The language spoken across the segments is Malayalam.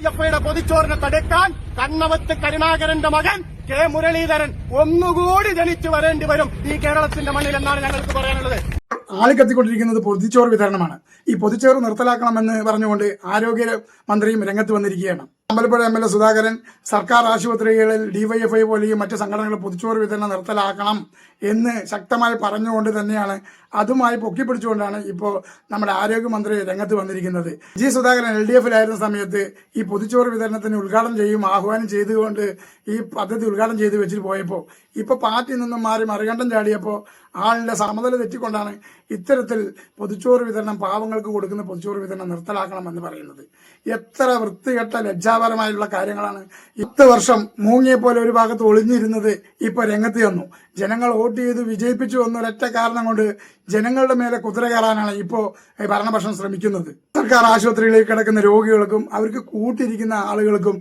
എഫ്ഐയുടെ പൊതിച്ചോറിനെ തടുക്കാൻ കണ്ണവത്ത് കരുണാകരന്റെ മകൻ കെ മുരളീധരൻ ഒന്നുകൂടി ജനിച്ചു വരേണ്ടി വരും ഈ കേരളത്തിന്റെ മണ്ണിൽ എന്നാണ് ഞങ്ങൾക്ക് പറയാനുള്ളത്. ആളിക്കത്തിക്കൊണ്ടിരിക്കുന്നത് പൊതിച്ചോറ് വിതരണമാണ്. ഈ പൊതിച്ചോറ് നിർത്തലാക്കണമെന്ന് പറഞ്ഞുകൊണ്ട് ആരോഗ്യ മന്ത്രിയും രംഗത്ത് വന്നിരിക്കുകയാണ്. അമ്പലപ്പുഴ MLA സുധാകരൻ സർക്കാർ ആശുപത്രികളിൽ DYFI പോലെയും മറ്റ് സംഘടനകൾ പൊതിച്ചോറ് വിതരണം നിർത്തലാക്കണം എന്ന് ശക്തമായി പറഞ്ഞുകൊണ്ട് തന്നെയാണ്, അതുമായി പൊക്കിപ്പിടിച്ചുകൊണ്ടാണ് ഇപ്പോൾ നമ്മുടെ ആരോഗ്യമന്ത്രി രംഗത്ത് വന്നിരിക്കുന്നത്. G. സുധാകരൻ LDF-ലായിരുന്ന സമയത്ത് ഈ പൊതിച്ചോറ് വിതരണത്തിന് ഉദ്ഘാടനം ചെയ്യും ആഹ്വാനം ചെയ്തുകൊണ്ട് ഈ പദ്ധതി ഉദ്ഘാടനം ചെയ്ത് വെച്ചിട്ട് പോയപ്പോൾ ഇപ്പോൾ പാർട്ടിയിൽ നിന്നും മാറി മറികണ്ഠം ചാടിയപ്പോൾ ആളിന്റെ സമനില തെറ്റിക്കൊണ്ടാണ് ഇത്തരത്തിൽ പൊതിച്ചോറ് വിതരണം, പാവങ്ങൾക്ക് കൊടുക്കുന്ന പൊതിച്ചോറ് വിതരണം നിർത്തലാക്കണമെന്ന് പറയുന്നത്. എത്ര വൃത്തികെട്ട ലജ്ജാപരമായുള്ള കാര്യങ്ങളാണ്. 10 വർഷം മൂങ്ങിയെ പോലെ ഒരു ഭാഗത്ത് ഒളിഞ്ഞിരുന്നത് ഇപ്പൊ രംഗത്ത് വന്നു. ജനങ്ങൾ വോട്ട് ചെയ്ത് വിജയിപ്പിച്ചു എന്നൊരൊറ്റ കാരണം കൊണ്ട് ജനങ്ങളുടെ മേലെ കുതിര കയറാനാണ് ഇപ്പോൾ ഭരണപക്ഷം ശ്രമിക്കുന്നത്. സർക്കാർ ആശുപത്രികളിൽ കിടക്കുന്ന രോഗികൾക്കും അവർക്ക് കൂട്ടിരിക്കുന്ന ആളുകൾക്കും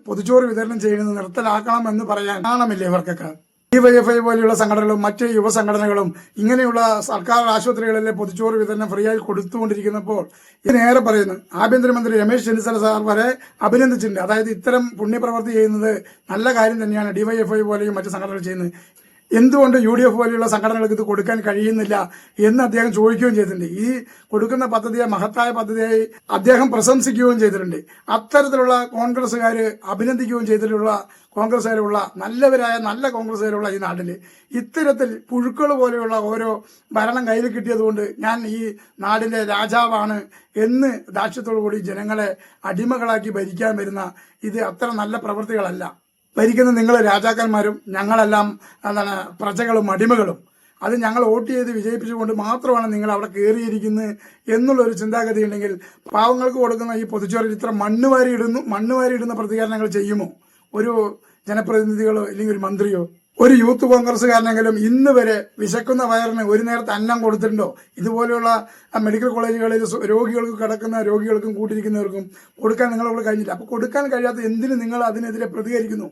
പൊതിച്ചോറ് വിതരണം ചെയ്യുന്നത് നിർത്തലാക്കണം എന്ന് പറയാൻ നാണമില്ലേ ഇവർക്കൊക്കെ? DYFI പോലെയുള്ള സംഘടനകളും മറ്റ് യുവസംഘടനകളും ഇങ്ങനെയുള്ള സർക്കാർ ആശുപത്രികളിലെ പൊതിച്ചോറ് വിതരണം ഫ്രീ ആയി കൊടുത്തുകൊണ്ടിരിക്കുന്നപ്പോൾ ഇതിനേറെ പറയുന്നു. ആഭ്യന്തരമന്ത്രി രമേശ് ചെന്നിത്തല സാർ വരെ അഭിനന്ദിച്ചിട്ടുണ്ട്. അതായത് ഇത്തരം പുണ്യപ്രവൃത്തി ചെയ്യുന്നത് നല്ല കാര്യം തന്നെയാണ് DYFI പോലെയും മറ്റ് സംഘടനകൾ ചെയ്യുന്നത്. എന്തുകൊണ്ട് UDF പോലെയുള്ള സംഘടനകൾക്ക് ഇത് കൊടുക്കാൻ കഴിയുന്നില്ല എന്ന് അദ്ദേഹം ചോദിക്കുകയും ചെയ്തിട്ടുണ്ട്. ഈ കൊടുക്കുന്ന പദ്ധതിയെ മഹത്തായ പദ്ധതിയായി അദ്ദേഹം പ്രശംസിക്കുകയും ചെയ്തിട്ടുണ്ട്. അത്തരത്തിലുള്ള കോൺഗ്രസുകാര് അഭിനന്ദിക്കുകയും ചെയ്തിട്ടുള്ള കോൺഗ്രസുകാരുള്ള നല്ലവരായ നല്ല കോൺഗ്രസുകാരുള്ള ഈ നാട്ടില് ഇത്തരത്തിൽ പുഴുക്കൾ പോലെയുള്ള ഓരോ ഭരണം കയ്യിൽ കിട്ടിയതുകൊണ്ട് ഞാൻ ഈ നാടിന്റെ രാജാവാണ് എന്ന് ദാക്ഷ്യത്തോടു കൂടി ജനങ്ങളെ അടിമകളാക്കി ഭരിക്കാൻ വരുന്ന ഇത് അത്ര നല്ല പ്രവൃത്തികളല്ല. ഭരിക്കുന്ന നിങ്ങൾ രാജാക്കന്മാരും ഞങ്ങളെല്ലാം പ്രജകളും അടിമകളും. അത് ഞങ്ങൾ വോട്ട് ചെയ്ത് വിജയിപ്പിച്ചുകൊണ്ട് മാത്രമാണ് നിങ്ങൾ അവിടെ കയറിയിരിക്കുന്നത് എന്നുള്ളൊരു ചിന്താഗതി ഉണ്ടെങ്കിൽ പാവങ്ങൾക്ക് കൊടുക്കുന്ന ഈ പൊതിച്ചോറിൽ ഇത്ര മണ്ണുവാരിയിടുന്ന പ്രതികരണങ്ങൾ ചെയ്യുമോ ഒരു ജനപ്രതിനിധികളോ അല്ലെങ്കിൽ ഒരു മന്ത്രിയോ? ഒരു യൂത്ത് കോൺഗ്രസ്സുകാരനെങ്കിലും ഇന്ന് വരെ വിശക്കുന്ന വയറിന് ഒരു നേരത്തെ അന്നം കൊടുത്തിട്ടുണ്ടോ? ഇതുപോലെയുള്ള മെഡിക്കൽ കോളേജുകളിൽ രോഗികൾക്ക് കിടക്കുന്ന രോഗികൾക്കും കൂട്ടിരിക്കുന്നവർക്കും കൊടുക്കാൻ നിങ്ങളോട് കഴിഞ്ഞില്ല. അപ്പൊ കൊടുക്കാൻ കഴിയാത്ത എന്തിന് നിങ്ങൾ അതിനെതിരെ പ്രതികരിക്കുന്നു?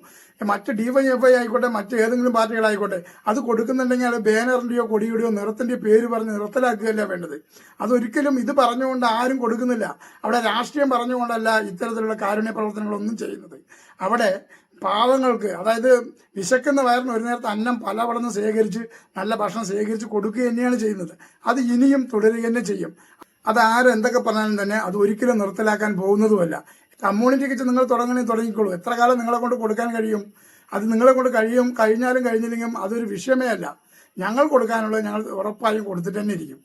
മറ്റ് DYFI ആയിക്കോട്ടെ, മറ്റ് ഏതെങ്കിലും പാർട്ടികളായിക്കോട്ടെ, അത് കൊടുക്കുന്നുണ്ടെങ്കിൽ അത് ബാനറിന്റെയോ കൊടിയുടെയോ നിറത്തിന്റെയോ പേര് പറഞ്ഞ് നിർത്തലാക്കുകയല്ല വേണ്ടത്. അതൊരിക്കലും ഇത് പറഞ്ഞുകൊണ്ട് ആരും കൊടുക്കുന്നില്ല. അവിടെ രാഷ്ട്രീയം പറഞ്ഞുകൊണ്ടല്ല ഇത്തരത്തിലുള്ള കാരുണ്യ പ്രവർത്തനങ്ങളൊന്നും ചെയ്യുന്നത്. അവിടെ പാവങ്ങൾക്ക്, അതായത് വിശക്കുന്ന വയറിന് ഒരു നേരത്തെ അന്നം പലവടന്ന് ശേഖരിച്ച് നല്ല ഭക്ഷണം ശേഖരിച്ച് കൊടുക്കുക തന്നെയാണ് ചെയ്യുന്നത്. അത് ഇനിയും തുടരുക തന്നെ ചെയ്യും. അത് ആരും എന്തൊക്കെ പറഞ്ഞാലും തന്നെ അത് ഒരിക്കലും നിർത്തലാക്കാൻ പോകുന്നതുമല്ല. കമ്മ്യൂണിറ്റി കിച്ചൺ നിങ്ങൾ തുടങ്ങിക്കോളൂ. എത്ര കാലം നിങ്ങളെ കൊണ്ട് കൊടുക്കാൻ കഴിയും? അത് നിങ്ങളെ കൊണ്ട് കഴിഞ്ഞാലും കഴിഞ്ഞില്ലെങ്കിലും അതൊരു വിഷയമേ അല്ല. ഞങ്ങൾ കൊടുക്കാനുള്ളത് ഞങ്ങൾ ഉറപ്പായും കൊടുത്തിട്ട് തന്നെ ഇരിക്കും.